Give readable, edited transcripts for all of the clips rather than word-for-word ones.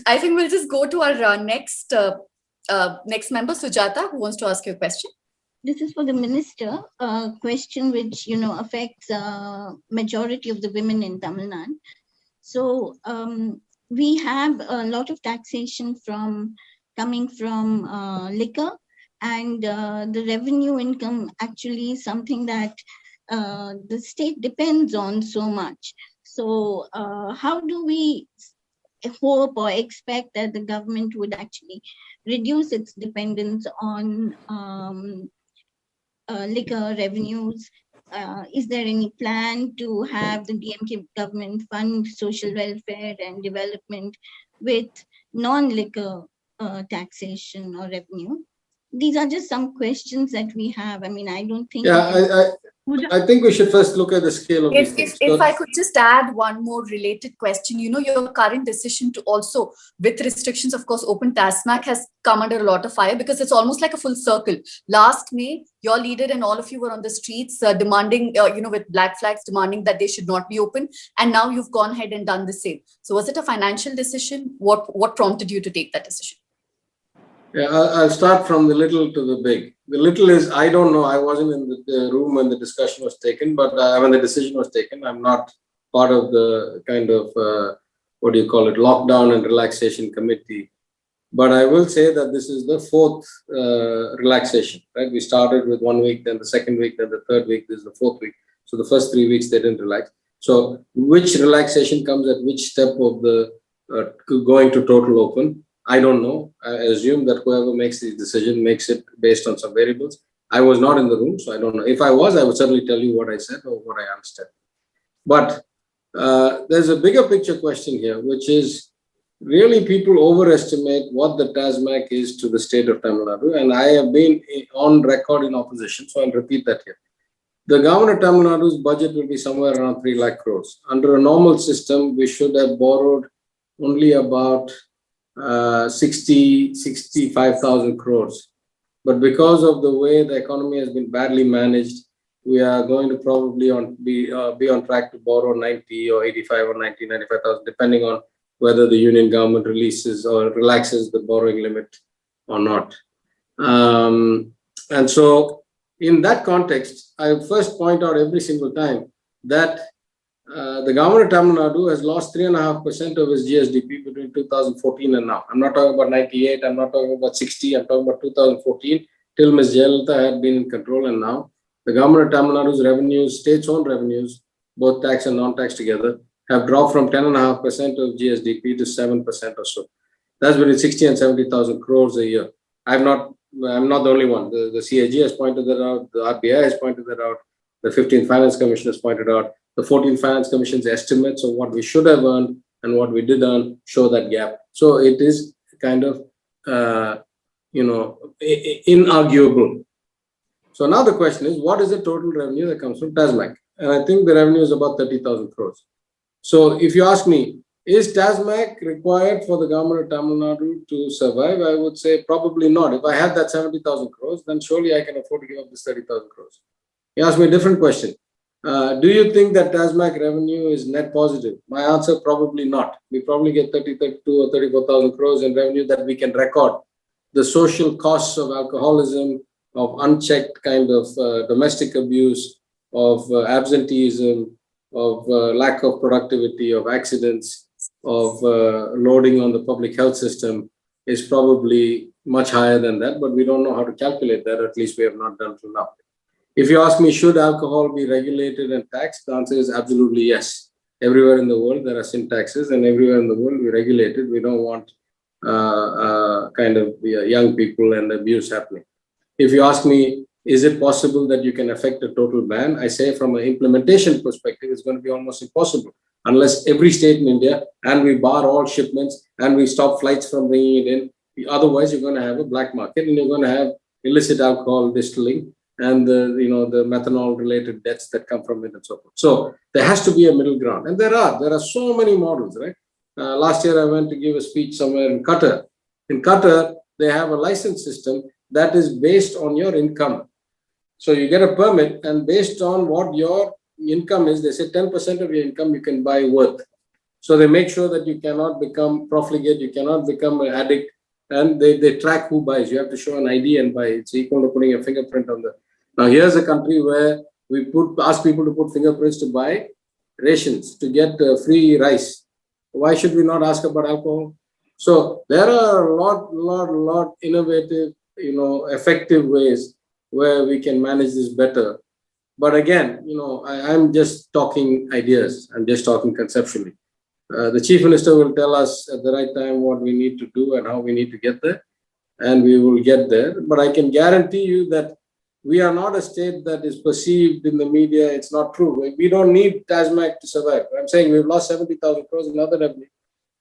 I think we'll just go to our next member, Sujata, who wants to ask you a question. This is for the minister, a question which, affects majority of the women in Tamil Nadu. So we have a lot of taxation coming from liquor, and the revenue income actually is something that the state depends on so much. So how do we hope or expect that the government would actually reduce its dependence on liquor revenues? Is there any plan to have the DMK government fund social welfare and development with non-liquor taxation or revenue? These are just some questions that we have. I mean, I don't think. Yeah, I think we should first look at the scale of these things. If I could just add one more related question, your current decision to also, with restrictions, of course, open TASMAC has come under a lot of fire because it's almost like a full circle. Last May, your leader and all of you were on the streets demanding, with black flags, demanding that they should not be open. And now you've gone ahead and done the same. So was it a financial decision? What prompted you to take that decision? Yeah, I'll start from the little to the big. The little is, I don't know, I wasn't in the room when the discussion was taken, but when the decision was taken, I'm not part of the kind of, lockdown and relaxation committee. But I will say that this is the fourth relaxation, right? We started with 1 week, then the second week, then the third week, this is the fourth week. So the first 3 weeks, they didn't relax. So which relaxation comes at which step of the going to total open? I don't know. I assume that whoever makes the decision makes it based on some variables. I was not in the room, so I don't know. If I was, I would certainly tell you what I said or what I understand. But there's a bigger picture question here, which is really people overestimate what the TASMAC is to the state of Tamil Nadu. And I have been on record in opposition, so I'll repeat that here. The government of Tamil Nadu's budget will be somewhere around 3 lakh crores. Under a normal system, we should have borrowed only about 65,000 crores. But because of the way the economy has been badly managed, we are going to probably be on track to borrow 90 or 85 or 90, 95,000, depending on whether the union government releases or relaxes the borrowing limit or not. And so in that context, I first point out every single time that the government of Tamil Nadu has lost 3.5% of its GSDP between 2014 and now. I'm not talking about 98, I'm not talking about 60, I'm talking about 2014, till Ms. Jayalalitha had been in control, and now the government of Tamil Nadu's revenues, state's own revenues, both tax and non-tax together, have dropped from 10.5% of GSDP to 7% or so. That's between 60 and 70,000 crores a year. I'm not the only one. The CAG has pointed that out, the RBI has pointed that out, the 15th Finance Commission has pointed out, the 14th Finance Commission's estimates of what we should have earned and what we did earn show that gap. So it is kind of, inarguable. So now the question is, what is the total revenue that comes from TASMAC? And I think the revenue is about 30,000 crores. So if you ask me, is TASMAC required for the government of Tamil Nadu to survive? I would say probably not. If I had that 70,000 crores, then surely I can afford to give up this 30,000 crores. You ask me a different question. Do you think that TASMAC revenue is net positive? My answer, probably not. We probably get 30, 32 or 34,000 crores in revenue that we can record. The social costs of alcoholism, of unchecked kind of domestic abuse, of absenteeism, of lack of productivity, of accidents, of loading on the public health system is probably much higher than that, but we don't know how to calculate that, at least we have not done till now. If you ask me, should alcohol be regulated and taxed? The answer is absolutely yes. Everywhere in the world, there are sin taxes, and everywhere in the world, we regulate it. We don't want young people and abuse happening. If you ask me, is it possible that you can affect a total ban? I say from an implementation perspective, it's going to be almost impossible unless every state in India, and we bar all shipments and we stop flights from bringing it in. Otherwise, you're going to have a black market and you're going to have illicit alcohol distilling and the methanol related deaths that come from it and so forth. So there has to be a middle ground. And there are so many models, right? Last year, I went to give a speech somewhere in Qatar. In Qatar, they have a license system that is based on your income. So you get a permit, and based on what your income is, they say 10% of your income you can buy worth. So they make sure that you cannot become profligate, you cannot become an addict, and they track who buys. You have to show an ID and buy. It's equal to putting a fingerprint on the. Now here's a country where we ask people to put fingerprints to buy rations, to get free rice. Why should we not ask about alcohol? So there are a lot innovative, effective ways where we can manage this better. But again, I'm just talking ideas. I'm just talking conceptually. The chief minister will tell us at the right time what we need to do and how we need to get there, and we will get there. But I can guarantee you that we are not a state that is perceived in the media. It's not true. We don't need TASMAC to survive. I'm saying we've lost 70,000 crores in other revenue.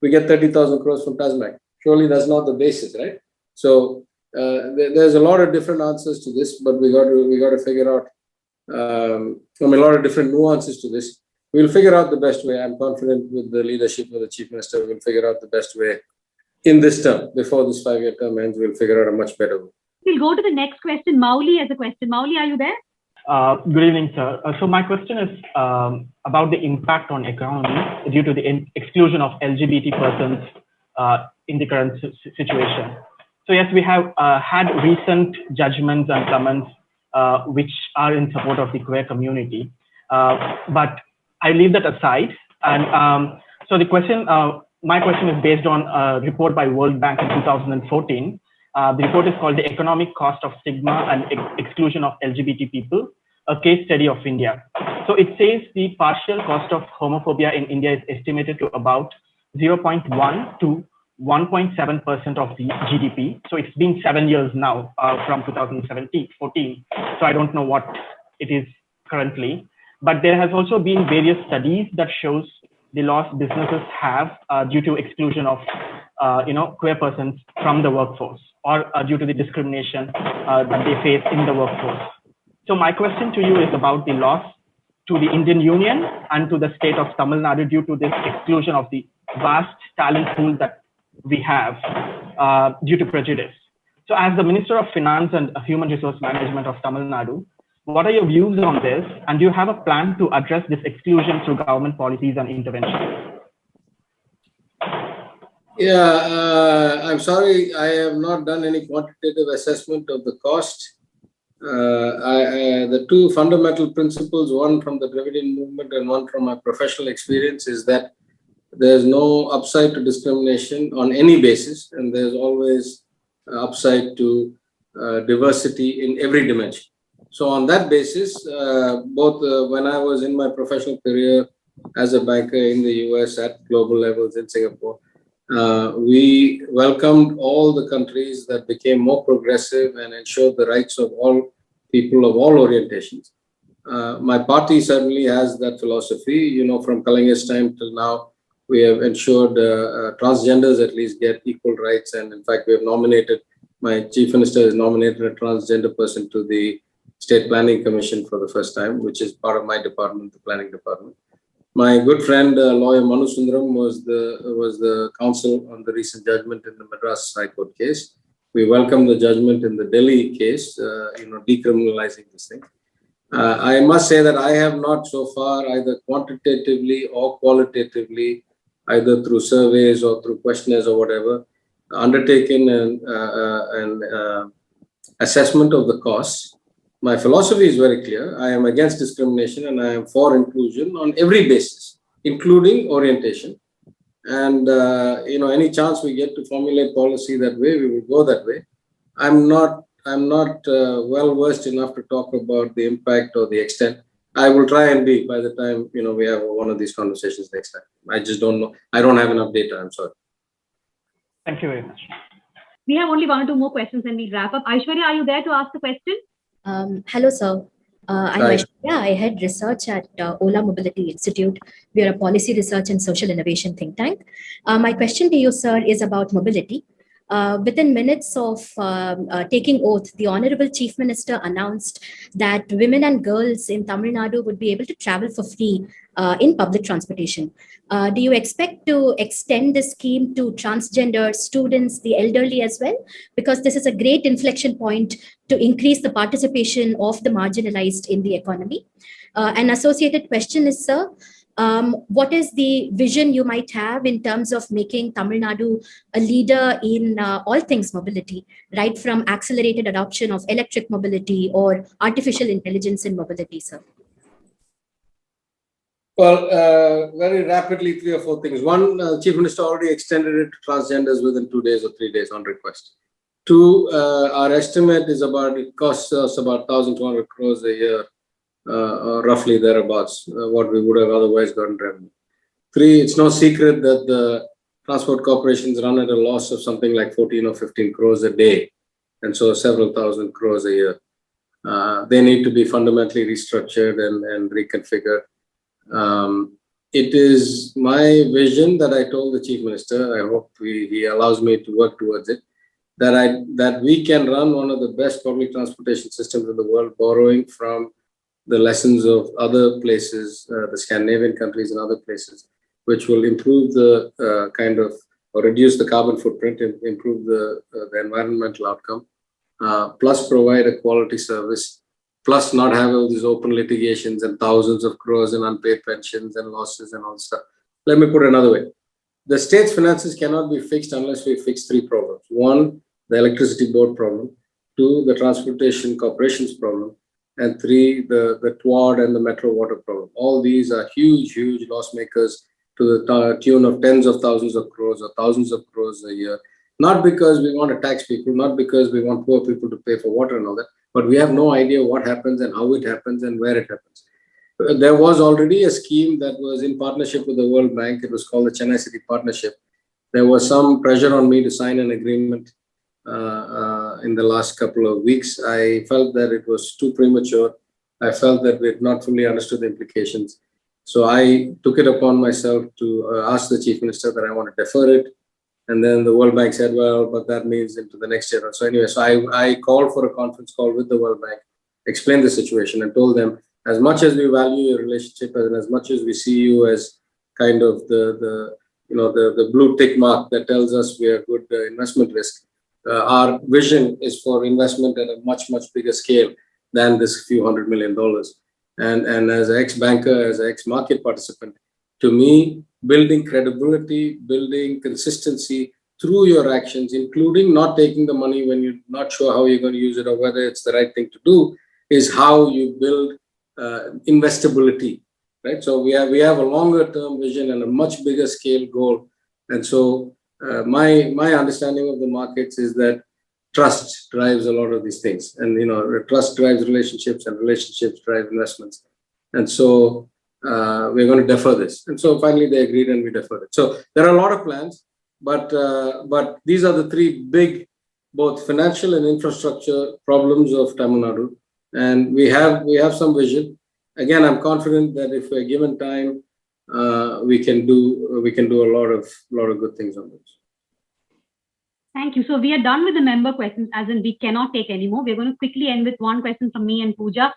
We get 30,000 crores from TASMAC. Surely that's not the basis, right? So there's a lot of different answers to this, but we got to figure out a lot of different nuances to this. We'll figure out the best way. I'm confident with the leadership of the chief minister. We'll figure out the best way in this term. Before this 5-year term ends, we'll figure out a much better way. We'll go to the next question. Mauli has a question. Mauli, are you there? Good evening, sir. So my question is about the impact on economy due to the exclusion of LGBT persons in the current situation. So yes, we have had recent judgments and summons which are in support of the queer community. But I leave that aside. And so the question, my question is based on a report by World Bank in 2014. The report is called The Economic Cost of Stigma and Exclusion of LGBT People, a case study of India. So it says the partial cost of homophobia in India is estimated to about 0.1 to 1.7% of the GDP. So it's been 7 years now from 2014. So I don't know what it is currently. But there has also been various studies that shows the loss businesses have due to exclusion of queer persons from the workforce, or due to the discrimination that they face in the workforce. So my question to you is about the loss to the Indian Union and to the state of Tamil Nadu due to this exclusion of the vast talent pool that we have due to prejudice. So as the Minister of Finance and Human Resource Management of Tamil Nadu, what are your views on this? And do you have a plan to address this exclusion through government policies and interventions? Yeah, I'm sorry, I have not done any quantitative assessment of the cost. The two fundamental principles, one from the Dravidian movement and one from my professional experience, is that there's no upside to discrimination on any basis, and there's always upside to diversity in every dimension. So on that basis, both when I was in my professional career as a banker in the US at global levels in Singapore, we welcomed all the countries that became more progressive and ensured the rights of all people of all orientations. My party certainly has that philosophy. From Kalinga's time till now, we have ensured transgenders at least get equal rights. And in fact, we have nominated, my chief minister has nominated a transgender person to the State Planning Commission for the first time, which is part of my department, the planning department. My good friend, lawyer Manu Sundaram, was the counsel on the recent judgment in the Madras High Court case. We welcome the judgment in the Delhi case, decriminalizing this thing. I must say that I have not so far, either quantitatively or qualitatively, either through surveys or through questionnaires or whatever, undertaken an assessment of the costs. My philosophy is very clear. I am against discrimination and I am for inclusion on every basis, including orientation. And any chance we get to formulate policy that way, we will go that way. I'm not well versed enough to talk about the impact or the extent. I will try and be by the time we have one of these conversations next time. I just don't know. I don't have enough data. I'm sorry. Thank you very much. We have only 1 or 2 more questions and we wrap up. Aishwarya, are you there to ask the question? Hello, sir. I'm Aishwarya. I head research at Ola Mobility Institute. We are a policy research and social innovation think tank. My question to you, sir, is about mobility. Within minutes of taking oath, the Honorable Chief Minister announced that women and girls in Tamil Nadu would be able to travel for free in public transportation. Do you expect to extend this scheme to transgender students, the elderly as well? Because this is a great inflection point to increase the participation of the marginalized in the economy. An associated question is, sir, what is the vision you might have in terms of making Tamil Nadu a leader in all things mobility, right from accelerated adoption of electric mobility or artificial intelligence in mobility, sir? Well, very rapidly, 3 or 4 things. One, Chief Minister already extended it to transgenders within 2 days or 3 days on request. 2, our estimate is about, it costs us about 1,200 crores a year, roughly thereabouts, what we would have otherwise gotten revenue. 3, it's no secret that the transport corporations run at a loss of something like 14 or 15 crores a day. And so several thousand crores a year. They need to be fundamentally restructured and reconfigured. It is my vision that I told the Chief Minister, I hope he allows me to work towards it, that we can run one of the best public transportation systems in the world, borrowing from the lessons of other places, the Scandinavian countries and other places, which will improve the or reduce the carbon footprint, improve the environmental outcome, plus provide a quality service, plus not have all these open litigations and thousands of crores in unpaid pensions and losses and all stuff. Let me put it another way. The state's finances cannot be fixed unless we fix 3 problems. 1, the electricity board problem. 2, the transportation corporations problem. And 3, the TWAD and the metro water problem. All these are huge, huge loss makers to the tune of tens of thousands of crores or thousands of crores a year. Not because we want to tax people, not because we want poor people to pay for water and all that, but we have no idea what happens and how it happens and where it happens. There was already a scheme that was in partnership with the World Bank. It was called the Chennai City Partnership. There was some pressure on me to sign an agreement in the last couple of weeks. I felt that it was too premature. I felt that we had not fully understood the implications. So I took it upon myself to ask the Chief Minister that I want to defer it. And then the World Bank said, well, but that means into the next year. So anyway, so I called for a conference call with the World Bank, explained the situation and told them, as much as we value your relationship and as much as we see you as kind of the blue tick mark that tells us we are good investment risk, our vision is for investment at a much, much bigger scale than this few $100 million. And as an ex-banker, as an ex-market participant, to me, building credibility, building consistency through your actions, including not taking the money when you're not sure how you're going to use it or whether it's the right thing to do, is how you build investability, right? So we have a longer term vision and a much bigger scale goal. And so my understanding of the markets is that trust drives a lot of these things. And, trust drives relationships and relationships drive investments. And so we're going to defer this. And so finally they agreed and we deferred it. So there are a lot of plans, but these are the 3 big, both financial and infrastructure problems of Tamil Nadu. And we have some vision. Again, I'm confident that if we're given time, we can do a lot of good things on this. Thank you. So we are done with the member questions, as in we cannot take any more. We're going to quickly end with one question from me and Pooja.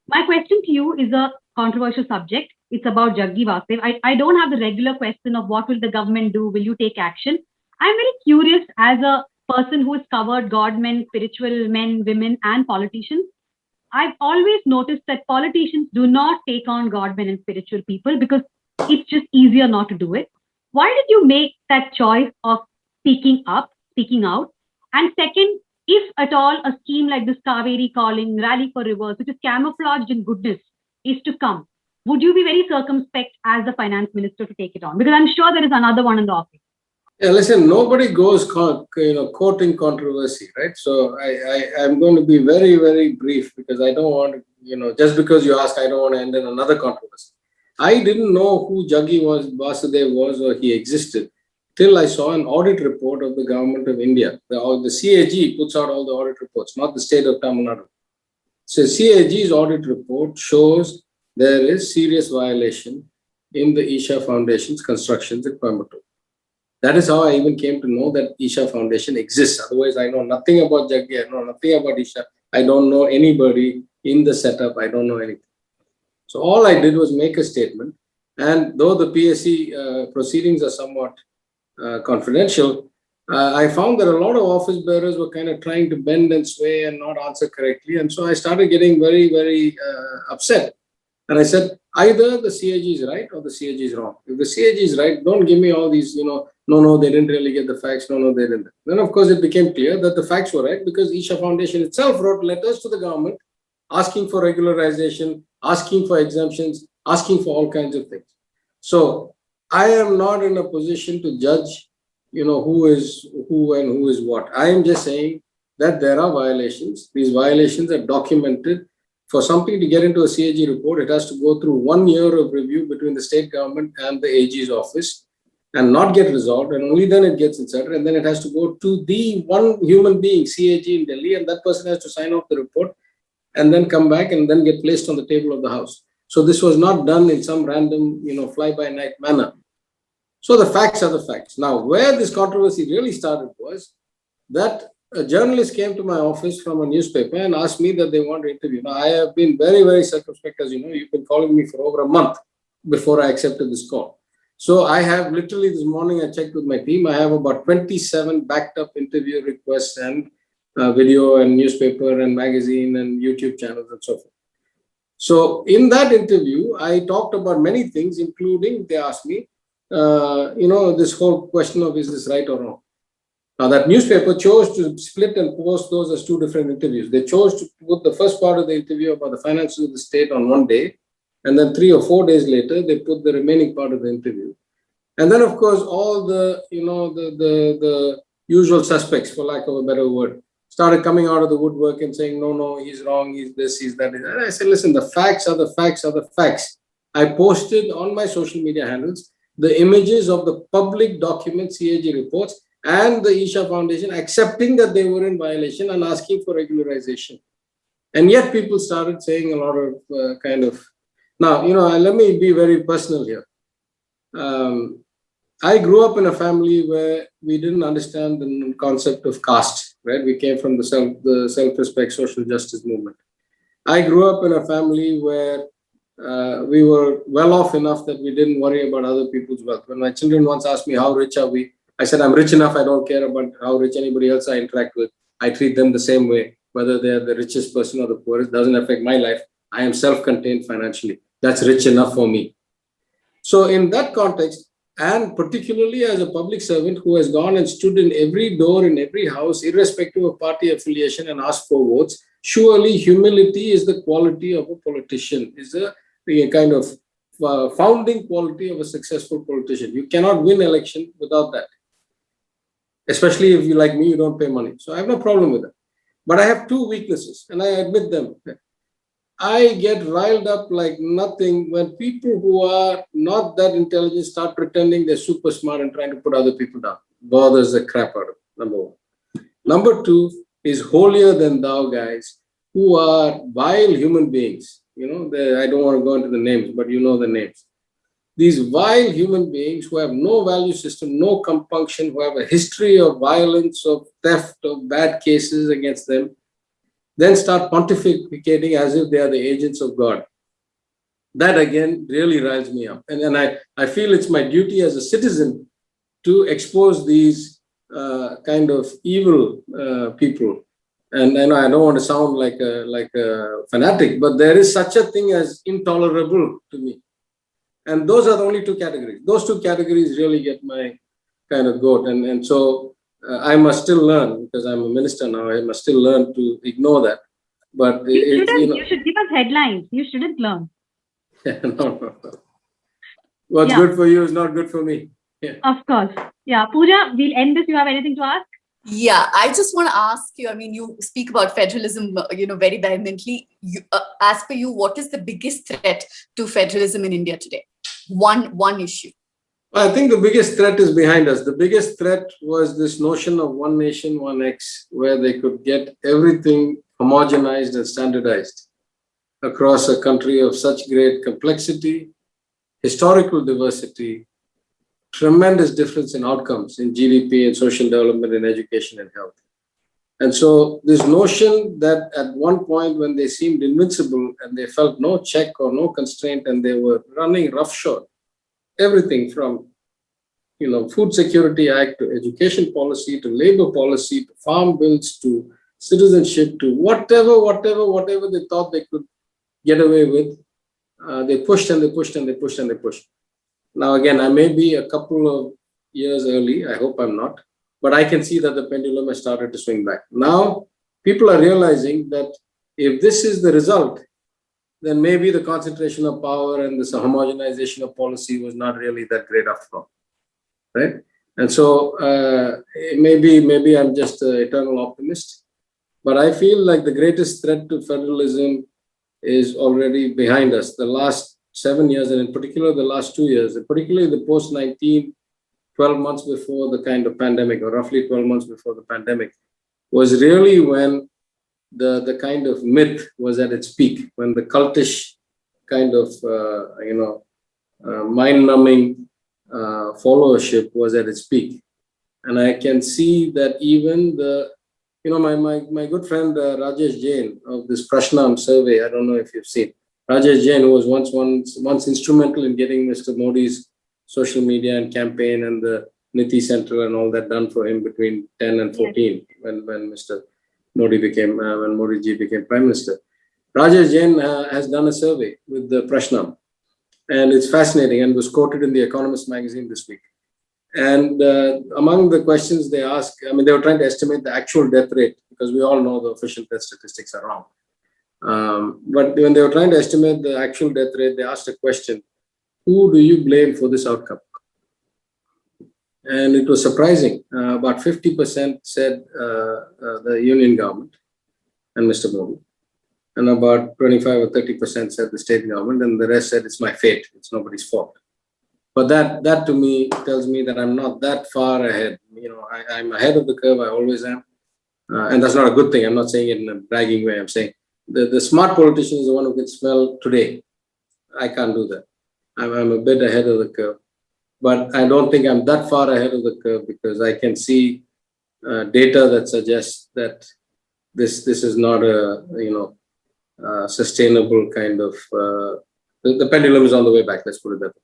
My question to you is a controversial subject. It's about Jaggi Vasudev. I don't have the regular question of what will the government do? Will you take action? I'm very curious as a person who has covered God-men, spiritual men, women, and politicians. I've always noticed that politicians do not take on God-men and spiritual people because it's just easier not to do it. Why did you make that choice of speaking out? And second, if at all a scheme like this Kaveri Calling, Rally for Rivers, which is camouflaged in goodness, is to come, would you be very circumspect as the finance minister to take it on? Because I'm sure there is another one in the office. Yeah, listen, nobody goes quoting controversy, right? So I'm going to be very, very brief because I don't want to, just because you ask, I don't want to end in another controversy. I didn't know who Jaggi Vasudev was or he existed till I saw an audit report of the government of India. The CAG puts out all the audit reports, not the state of Tamil Nadu. So CAG's audit report shows there is serious violation in the Isha Foundation's constructions at Coimbatore. That is how I even came to know that Isha Foundation exists. Otherwise, I know nothing about Jaggi, I know nothing about Isha. I don't know anybody in the setup. I don't know anything. So all I did was make a statement. And though the PSC proceedings are somewhat confidential, I found that a lot of office bearers were kind of trying to bend and sway and not answer correctly. And so I started getting very, very upset. And I said, either the CAG is right or the CAG is wrong. If the CAG is right, don't give me all these, no, they didn't really get the facts. No, they didn't. Then, of course, it became clear that the facts were right because Isha Foundation itself wrote letters to the government asking for regularization, asking for exemptions, asking for all kinds of things. So I am not in a position to judge, who is who and who is what. I am just saying that there are violations. These violations are documented. For something to get into a CAG report, it has to go through 1 year of review between the state government and the AG's office and not get resolved. And only then it gets inserted. And then it has to go to the one human being, CAG in Delhi, and that person has to sign off the report and then come back and then get placed on the table of the House. So this was not done in some random, fly-by-night manner. So the facts are the facts. Now, where this controversy really started was that a journalist came to my office from a newspaper and asked me that they want to interview. Now, I have been very, very circumspect, as you know. You've been calling me for over a month before I accepted this call. So I have literally this morning, I checked with my team, I have about 27 backed up interview requests and video and newspaper and magazine and YouTube channels and so forth. So in that interview, I talked about many things, including they asked me, this whole question of is this right or wrong? Now, that newspaper chose to split and post those as two different interviews. They chose to put the first part of the interview about the finances of the state on one day, and then 3 or 4 days later, they put the remaining part of the interview. And then, of course, all the, the usual suspects, for lack of a better word, started coming out of the woodwork and saying, no, he's wrong, he's this, he's that. And I said, listen, the facts are the facts are the facts. I posted on my social media handles the images of the public document CAG reports and the Isha Foundation accepting that they were in violation and asking for regularization. And yet people started saying a lot of now, let me be very personal here. I grew up in a family where we didn't understand the concept of caste, right? We came from the self-respect social justice movement. I grew up in a family where we were well off enough that we didn't worry about other people's wealth. When my children once asked me, how rich are we? I said, I'm rich enough. I don't care about how rich anybody else I interact with. I treat them the same way, whether they're the richest person or the poorest. It doesn't affect my life. I am self-contained financially. That's rich enough for me. So in that context, and particularly as a public servant who has gone and stood in every door in every house, irrespective of party affiliation, and asked for votes, surely humility is the quality of a politician, is a kind of founding quality of a successful politician. You cannot win election without that. Especially if you, like me, you don't pay money. So I have no problem with that. But I have two weaknesses, and I admit them. I get riled up like nothing when people who are not that intelligent start pretending they're super smart and trying to put other people down. Bothers the crap out of it, number one. Number two is holier than thou guys who are vile human beings. I don't want to go into the names, but you know the names. These vile human beings who have no value system, no compunction, who have a history of violence, of theft, of bad cases against them, then start pontificating as if they are the agents of God. That again really riles me up. And I feel it's my duty as a citizen to expose these kind of evil people. And I don't want to sound like a fanatic, but there is such a thing as intolerable to me. And those are the only two categories. Those two categories really get my kind of goat. And so I must still learn, because I'm a minister now, I must still learn to ignore that. But you should give us headlines. You shouldn't learn. No. What's good for you is not good for me. Yeah. Of course. Yeah. Pooja, we'll end this. You have anything to ask? Yeah, I just want to ask you, you speak about federalism, very vehemently. As per you, what is the biggest threat to federalism in India today? One issue. I think the biggest threat is behind us. The biggest threat was this notion of one nation, one X, where they could get everything homogenized and standardized across a country of such great complexity, historical diversity, tremendous difference in outcomes in GDP and social development and education and health. And so this notion that at one point when they seemed invincible and they felt no check or no constraint and they were running roughshod, everything from Food Security Act to education policy to labor policy to farm bills to citizenship to whatever they thought they could get away with, they pushed and they pushed and they pushed and they pushed. Now, again, I may be a couple of years early. I hope I'm not. But I can see that the pendulum has started to swing back. Now, people are realizing that if this is the result, then maybe the concentration of power and this homogenization of policy was not really that great after all, right? And so maybe I'm just an eternal optimist, but I feel like the greatest threat to federalism is already behind us. The last 7 years, and in particular the last 2 years, and particularly the post-19, 12 months before the kind of pandemic, or roughly 12 months before the pandemic, was really when the kind of myth was at its peak, when the cultish kind of, mind-numbing followership was at its peak. And I can see that even my good friend Rajesh Jain of this Prashnam survey, I don't know if you've seen, Rajesh Jain, who was once instrumental in getting Mr. Modi's social media and campaign and the Niti Center and all that done for him between 10 and 14, when Mr. Modi when Modi ji became Prime Minister. Rajesh Jain has done a survey with the Prashnam, and it's fascinating and was quoted in the Economist magazine this week. And among the questions they asked, they were trying to estimate the actual death rate, because we all know the official death statistics are wrong. But when they were trying to estimate the actual death rate, they asked a question: who do you blame for this outcome? And it was surprising. About 50% said the union government and Mr. Modi, and about 25 or 30% said the state government, and the rest said it's my fate, it's nobody's fault. But that to me tells me that I'm not that far ahead. I'm ahead of the curve. I always am, and that's not a good thing. I'm not saying it in a bragging way. I'm saying the smart politician is the one who can smell today. I can't do that. I'm a bit ahead of the curve, but I don't think I'm that far ahead of the curve, because I can see data that suggests that this is not a sustainable kind of. The pendulum is on the way back. Let's put it that way.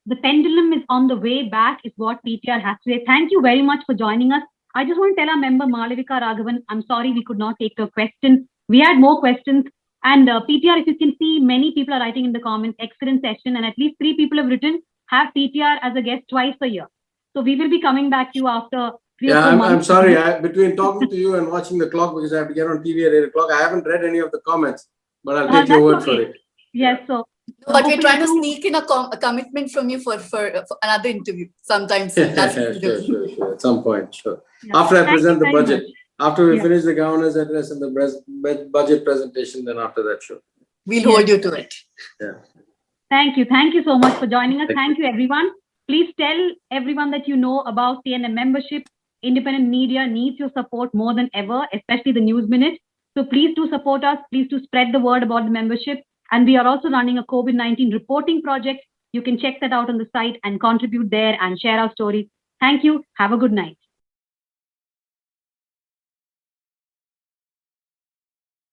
The pendulum is on the way back is what PTR has to say. Thank you very much for joining us. I just want to tell our member Malavika Raghavan, I'm sorry we could not take your question. We had more questions. And PTR, if you can see, many people are writing in the comments, excellent session, and at least 3 people have written, have PTR as a guest twice a year. So we will be coming back to you after 3 or 4 months. I'm sorry. Between talking to you and watching the clock, because I have to get on TV at 8 o'clock, I haven't read any of the comments, but I'll take your word for it. Yes, so. But we're trying to sneak in a commitment from you for another interview sometimes. Sure. At some point, sure. Yeah. After I present the budget, after we Yeah. finish the governor's address and the budget presentation, then after that, sure. We'll hold you to it. Yeah. Thank you. Thank you so much for joining us. Thank you, everyone. Please tell everyone that you know about TNM membership. Independent media needs your support more than ever, especially the News Minute. So please do support us. Please do spread the word about the membership. And we are also running a COVID-19 reporting project. You can check that out on the site and contribute there and share our stories. Thank you. Have a good night.